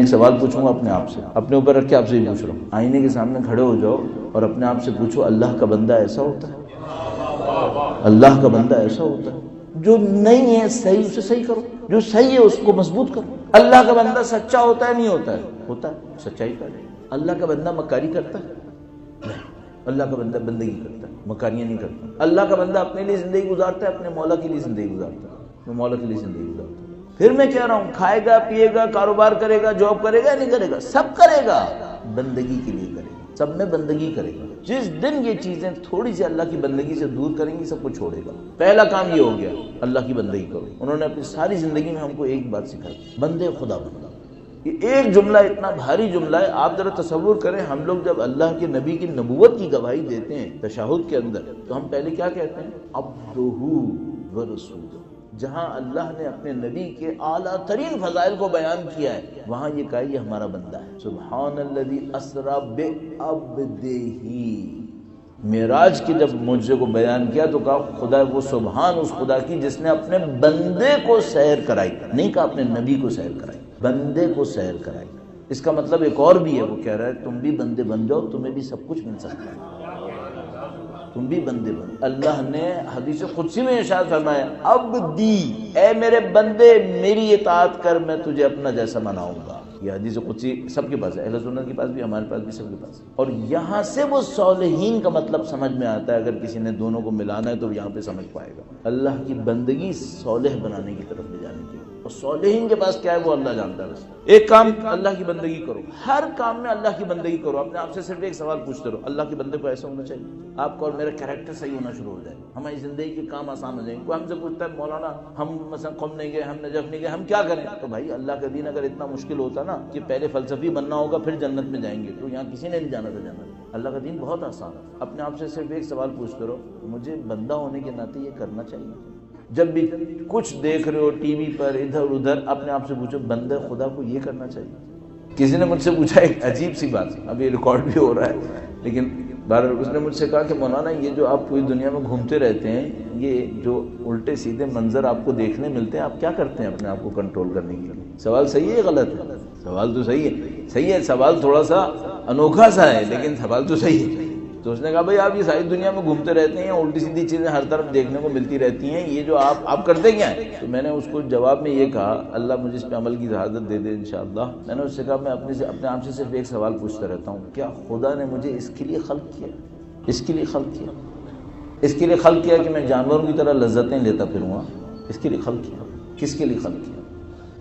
ایک سوال پوچھوں گا اپنے آپ سے، اپنے اوپر رکھ کے آپ سے ہی پوچھ رہا ہوں. آئینے کے سامنے کھڑے ہو جاؤ اور اپنے آپ سے پوچھو اللہ کا بندہ ایسا ہوتا ہے؟ اللہ کا بندہ ایسا ہوتا ہے؟ جو نہیں ہے صحیح اسے صحیح کرو، جو صحیح ہے اس کو مضبوط کرو. اللہ کا بندہ سچا ہوتا ہے نہیں ہوتا ہے؟ ہوتا ہے، سچائی کا. اللہ کا بندہ مکاری کرتا ہے؟ نہیں. اللہ کا بندہ بندگی کرتا ہے، مکاریاں نہیں کرتا. اللہ کا بندہ اپنے لیے زندگی گزارتا ہے، اپنے مولا کے لیے زندگی گزارتا ہے. میں مولا کے لیے زندگی گزارتا ہوں. پھر میں کہہ رہا ہوں کھائے گا، پیے گا، کاروبار کرے گا، جاب کرے گا نہیں کرے گا؟ سب کرے گا، بندگی کے لیے کرے گا، سب میں بندگی کرے گا. جس دن یہ چیزیں تھوڑی سی اللہ کی بندگی سے دور کریں گی سب کو چھوڑے گا. پہلا کام یہ ہو گیا اللہ کی بندگی کرو. انہوں نے اپنی ساری زندگی میں ہم کو ایک بات سکھائی، بندے خدا بنو. یہ ایک جملہ اتنا بھاری جملہ ہے. آپ ذرا تصور کریں ہم لوگ جب اللہ کے نبی کی نبوت کی گواہی دیتے ہیں تشہد کے اندر تو ہم پہلے کیا کہتے ہیں؟ عبدہ ورسولہ. جہاں اللہ نے اپنے نبی کے اعلیٰ ترین فضائل کو بیان کیا ہے وہاں یہ کہا یہ ہمارا بندہ ہے. سبحان الذی اسری بعبدہ. معراج کے جب معجزے کو بیان کیا تو کہا خدا وہ سبحان اس خدا کی جس نے اپنے بندے کو سیر کرائی. نہیں کہا اپنے نبی کو سیر کرائی، بندے کو سیر کرائی. اس کا مطلب ایک اور بھی ہے، وہ کہہ رہا ہے تم بھی بندے بن جاؤ، تمہیں بھی سب کچھ مل سکتا ہے، تم بھی بندے بن. اللہ نے حدیث قدسی میں ارشاد فرمایا عبدی، اے میرے بندے میری اطاعت کر میں تجھے اپنا جیسا بناؤں گا. یہ حدیث قدسی سب کے پاس ہے، اہل سنت کے پاس بھی، ہمارے پاس بھی، سب کے پاس. اور یہاں سے وہ صالحین کا مطلب سمجھ میں آتا ہے. اگر کسی نے دونوں کو ملانا ہے تو یہاں پہ سمجھ پائے گا. اللہ کی بندگی صالح بنانے کی طرف لے جانے کی، اور صالحین کے پاس کیا ہے وہ اللہ جانتا ہے. بس ایک کام اللہ کی بندگی کرو، ہر کام میں اللہ کی بندگی کرو. اپنے آپ سے صرف ایک سوال پوچھتے رہو اللہ کے بندے کو ایسا ہونا چاہیے. آپ کا اور میرا کریکٹر صحیح ہونا شروع ہو جائے، ہماری زندگی کے کام آسان ہو جائیں. کوئی ہم سے پوچھتا ہے مولانا ہم مثلا قم نہیں گئے، ہم نجف نہیں گئے، ہم کیا کریں؟ تو بھائی اللہ کا دین اگر اتنا مشکل ہوتا نا کہ پہلے فلسفی بننا ہوگا پھر جنت میں جائیں گے تو یہاں کسی نے نہیں جانا تھا جنت. اللہ کا دین بہت آسان ہے. اپنے آپ سے صرف ایک سوال پوچھتے رہو مجھے بندہ ہونے کے ناطے یہ کرنا چاہیے. جب بھی کچھ دیکھ رہے ہو ٹی وی پر ادھر ادھر اپنے آپ سے پوچھو بندہ خدا کو یہ کرنا چاہیے. کسی نے مجھ سے پوچھا ایک عجیب سی بات، اب یہ ریکارڈ بھی ہو رہا ہے لیکن بہرحال اس نے مجھ سے کہا کہ مولانا یہ جو آپ پوری دنیا میں گھومتے رہتے ہیں یہ جو الٹے سیدھے منظر آپ کو دیکھنے ملتے ہیں آپ کیا کرتے ہیں اپنے آپ کو کنٹرول کرنے کے لیے؟ سوال صحیح ہے غلط ہے؟ سوال تو صحیح ہے. صحیح ہے، سوال تھوڑا سا انوکھا سا ہے لیکن سوال تو صحیح ہے. تو اس نے کہا بھائی آپ یہ ساری دنیا میں گھومتے رہتے ہیں، الٹی سیدھی چیزیں ہر طرف دیکھنے کو ملتی رہتی ہیں، یہ جو آپ کرتے کیا ہیں؟ تو میں نے اس کو جواب میں یہ کہا اللہ مجھے اس پہ عمل کی شہادت دے دے انشاءاللہ. میں نے اس سے کہا میں اپنے آپ سے صرف ایک سوال پوچھتا رہتا ہوں کیا خدا نے مجھے اس کے لیے خلق کیا؟ اس کے لیے خلق کیا؟ اس کے لیے خلق کیا کہ میں جانوروں کی طرح لذتیں لیتا پھروں گا؟ اس کے لیے خلق کیا. کس کے لیے خلق کیا؟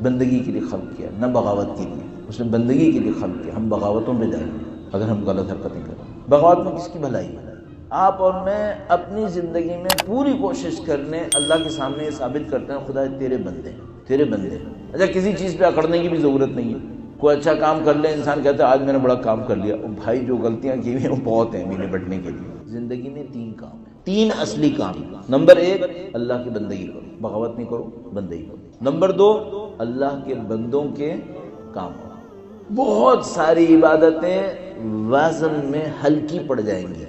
بندگی کے لیے خلق کیا، نہ بغاوت کے لیے. اس نے بندگی کے لیے خلق کیا. ہم بغاوتوں پہ جائیں گے اگر ہم غلط حرکتیں کریں. بغاوت میں کس کی بھلائی ہے؟ آپ اور میں اپنی زندگی میں پوری کوشش کرنے اللہ کے سامنے یہ ثابت کرتے ہیں خدا تیرے بندے ہیں، تیرے بندے ہیں. اچھا کسی چیز پہ اکڑنے کی بھی ضرورت نہیں ہے. کوئی اچھا کام کر لے انسان کہتا ہے آج میں نے بڑا کام کر لیا. بھائی جو غلطیاں کی ہوئی ہیں وہ بہت ہیں میرے بٹنے کے لیے. زندگی میں 3 کام ہیں، 3 اصلی کام. نمبر 1 اللہ کی بندگی کرو، بغاوت نہیں کرو، بندگی کرو. نمبر 2 اللہ کے بندوں کے کام کرو. بہت ساری عبادتیں وزن میں ہلکی پڑ جائیں گی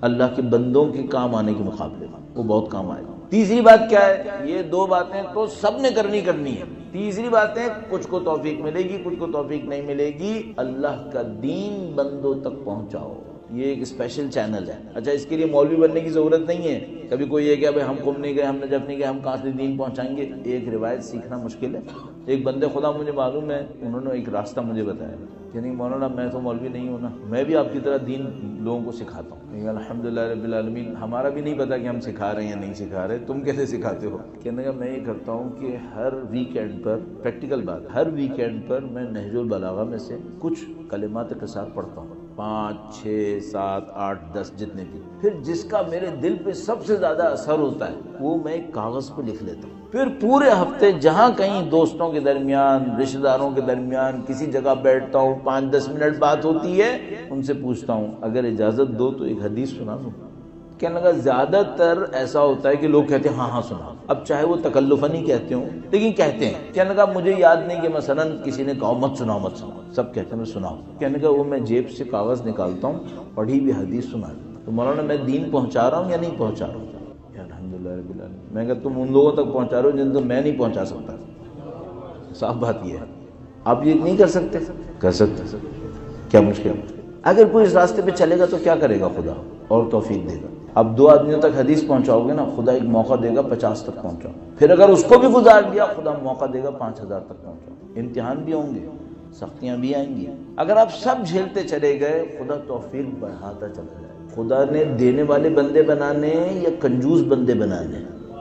اللہ کے بندوں کے کام آنے کے مقابلے میں، وہ بہت کام آئے گا. تیسری بات کیا ہے؟ یہ 2 باتیں تو سب نے کرنی ہے. تیسری باتیں کچھ کو توفیق ملے گی کچھ کو توفیق نہیں ملے گی. اللہ کا دین بندوں تک پہنچاؤ، یہ ایک اسپیشل چینل ہے. اچھا اس کے لیے مولوی بننے کی ضرورت نہیں ہے. کبھی کوئی یہ کہ ہم قم نہیں گئے، ہم نجف نہیں گئے، ہم کہاں سے دین پہنچائیں گے؟ ایک روایت سیکھنا مشکل ہے. ایک بندے خدا مجھے معلوم ہے انہوں نے ایک راستہ مجھے بتایا کہ نہیں مولانا میں تو مولوی نہیں ہوں نا، میں بھی آپ کی طرح دین لوگوں کو سکھاتا ہوں. الحمدللہ رب العالمین ہمارا بھی نہیں پتا کہ ہم سکھا رہے ہیں یا نہیں سکھا رہے، تم کیسے سکھاتے ہو؟ کہنے کا میں یہ کرتا ہوں کہ ہر ویکینڈ پر، پریکٹیکل بات، ہر ویکینڈ پر میں نہج البلاغہ میں سے کچھ کلمات قصار پڑھتا ہوں، 5 6 7 8 10 جتنے بھی. پھر جس کا میرے دل پہ سب سے زیادہ اثر ہوتا ہے وہ میں ایک کاغذ پہ لکھ لیتا ہوں. پھر پورے ہفتے جہاں کہیں دوستوں کے درمیان، رشتہ داروں کے درمیان کسی جگہ بیٹھتا ہوں، 5-10 منٹ بات ہوتی ہے، ان سے پوچھتا ہوں اگر اجازت دو تو ایک حدیث سنا دوں. کہنے لگا زیادہ تر ایسا ہوتا ہے کہ لوگ کہتے ہیں ہاں سنا، اب چاہے وہ تکلفاً ہی کہتے ہوں لیکن کہتے ہیں. کہنے لگا مجھے یاد نہیں کہ مثلا کسی نے کہا مت سناؤ، سب کہتے ہیں میں سناؤ. کہنے لگا وہ میں جیب سے کاغذ نکالتا ہوں، پڑھی بھی حدیث سنا. تو مولانا میں دین پہنچا رہا ہوں یا نہیں پہنچا رہا ہوں؟ الحمدللہ رب العالمین. میں کہا تم ان لوگوں تک پہنچا رہے ہو جن کو میں نہیں پہنچا سکتا. صاف بات یہ ہے. آپ یہ نہیں کر سکتے؟ کر سکتے، کیا مشکل؟ اگر کوئی اس راستے پہ چلے گا تو کیا کرے گا خدا؟ اور توفیق دے گا۔ اب 2 آدمیوں تک حدیث پہنچاؤ گے نا، خدا ایک موقع دے گا 50 تک پہنچاؤ، پھر اگر اس کو بھی گزار دیا خدا موقع دے گا 5000 تک پہنچاؤ۔ امتحان بھی ہوں گے، سختیاں بھی آئیں گی، اگر آپ سب جھیلتے چلے گئے خدا توفیق بڑھاتا چلا جائے۔ خدا نے دینے والے بندے بنانے یا کنجوس بندے بنانے؟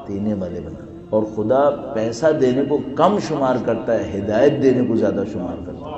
دینے والے بنانے۔ اور خدا پیسہ دینے کو کم شمار کرتا ہے، ہدایت دینے کو زیادہ شمار کرتا ہے۔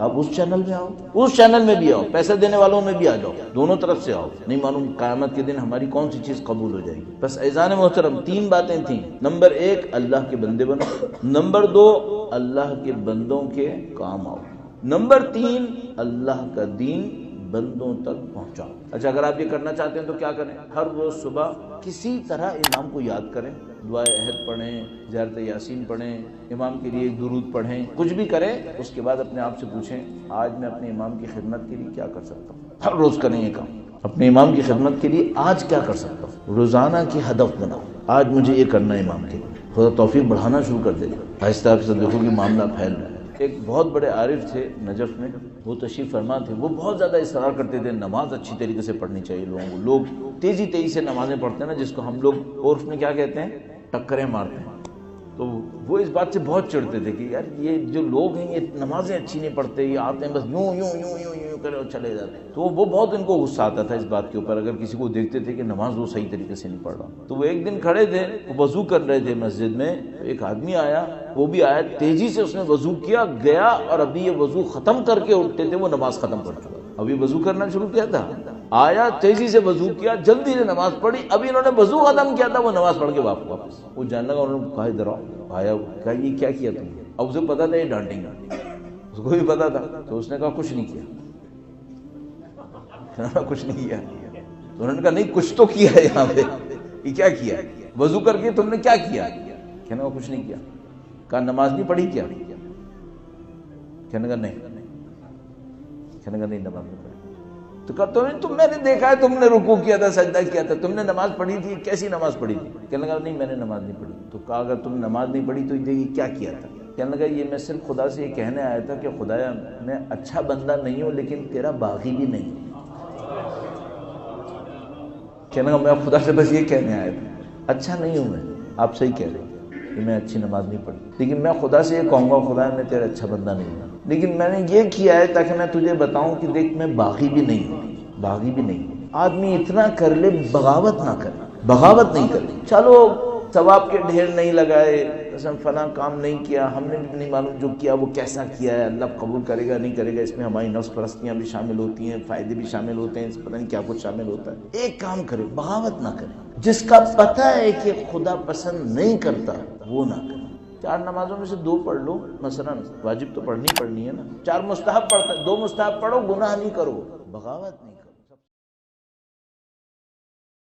آپ اس چینل میں آؤ، اس چینل میں بھی آؤ، پیسہ دینے والوں میں بھی آ جاؤ، دونوں طرف سے آؤ۔ نہیں معلوم قیامت کے دن ہماری کون سی چیز قبول ہو جائے گی۔ بس اذان محترم 3 باتیں تھیں۔ نمبر 1 اللہ کے بندے بنو، نمبر 2 اللہ کے بندوں کے کام آؤ، نمبر 3 اللہ کا دین بندوں تک پہنچاؤ۔ اچھا اگر آپ یہ کرنا چاہتے ہیں تو کیا کریں؟ ہر روز صبح کسی طرح امام کو یاد کریں، دعائے عہد پڑھیں، زیارت یاسین پڑھیں، امام کے لیے ایک درود پڑھیں، کچھ بھی کریں۔ اس کے بعد اپنے آپ سے پوچھیں آج میں اپنے امام کی خدمت کے لیے کیا کر سکتا ہوں۔ ہر روز کریں یہ کام، اپنے امام کی خدمت کے لیے آج کیا کر سکتا ہوں۔ روزانہ کی ہدف بناؤ، آج مجھے یہ کرنا ہے امام کے لیے۔ خدا توفیق بڑھانا شروع کر دے گا، آہستہ آہستہ دیکھو کہ معاملہ پھیل رہا ہے۔ ایک بہت بڑے عارف تھے نجف میں، وہ تشریف فرما تھے، وہ بہت زیادہ اصرار کرتے تھے نماز اچھی طریقے سے پڑھنی چاہیے لوگوں کو۔ لوگ تیزی سے نمازیں پڑھتے ہیں نا، جس کو ہم لوگ عرف میں کیا کہتے ہیں، ٹکریں مارتے ہیں۔ تو وہ اس بات سے بہت چڑھتے تھے کہ یار یہ جو لوگ ہیں یہ نمازیں اچھی نہیں پڑھتے، یہ آتے ہیں بس یوں یوں یوں یوں یوں کرے اور چلے جاتے ہیں۔ تو وہ بہت ان کو غصہ آتا تھا اس بات کے اوپر، اگر کسی کو دیکھتے تھے کہ نماز وہ صحیح طریقے سے نہیں پڑھ رہا۔ تو وہ ایک دن کھڑے تھے، وہ وضو کر رہے تھے مسجد میں، ایک آدمی آیا، وہ بھی آیا، تیزی سے اس نے وضو کیا، گیا اور ابھی یہ وضو ختم کر کے اٹھتے تھے وہ نماز ختم کر چکا، ابھی وضو کرنا شروع کیا تھا، آیا تیزی سے وضو کیا، جلدی سے نماز پڑھی، ابھی انہوں نے وضو ختم کیا تھا وہ نماز پڑھ کے واپس۔ وہ جاننے لگا، انہوں نے کہا ادھر آؤ، آیا، کہا یہ کیا کیا تم نے؟ اب اسے پتا تھا یہ ڈانٹیں گا، اس کو بھی پتا تھا، تو اس نے کہا کچھ نہیں کیا، کچھ نہیں کیا۔ تو انہوں نے کہا نہیں کچھ تو کیا ہے یہاں پہ، یہ کیا کیا وضو کر کے تم نے کیا کیا؟ کہنے کا کچھ نہیں کیا۔ کہا نماز نہیں پڑھی کیا؟ کہنے کا نہیں، کہنے کا نہیں نماز نہیں پڑھی۔ تو کہا تم میں نے دیکھا ہے تم نے رکوع کیا تھا، سجدہ کیا تھا، تم نے نماز پڑھی تھی، کیسی نماز پڑھی تھی؟ کہنے لگا نہیں میں نے نماز نہیں پڑھی۔ تو کہا اگر تم نے نماز نہیں پڑھی تو یہ کیا کیا تھا؟ کہنے لگا یہ میں صرف خدا سے یہ کہنے آیا تھا کہ خدایا میں اچھا بندہ نہیں ہوں لیکن تیرا باغی بھی نہیں۔ کہنے لگا میں خدا سے بس یہ کہنے آیا تھا، اچھا نہیں ہوں میں، آپ صحیح کہہ رہے ہیں کہ میں اچھی نماز نہیں پڑھی، لیکن میں خدا سے یہ کہوں گا خدا میں تیرا اچھا بندہ نہیں ہوں، لیکن میں نے یہ کیا ہے تاکہ میں تجھے بتاؤں کہ دیکھ میں باغی بھی نہیں ہوں، باغی بھی نہیں ہوں۔ آدمی اتنا کر لے بغاوت نہ کرے، بغاوت نہیں کرے، چلو ثواب کے ڈھیر نہیں لگائے، فلاں کام نہیں کیا، ہم نے بھی نہیں معلوم جو کیا وہ کیسا کیا ہے، اللہ قبول کرے گا نہیں کرے گا، اس میں ہماری نفس پرستیاں بھی شامل ہوتی ہیں، فائدے بھی شامل ہوتے ہیں، پتہ نہیں کیا کچھ شامل ہوتا ہے۔ ایک کام کرے، بغاوت نہ کرے، جس کا پتہ ہے کہ خدا پسند نہیں کرتا وہ نہ کرے۔ 4 نمازوں میں سے 2 پڑھ لو، مثلا واجب تو پڑھنی ہے نا، 4 مستحب پڑھتا، 2 مستحب پڑھو، گناہ نہیں کرو، بغاوت نہیں کرو۔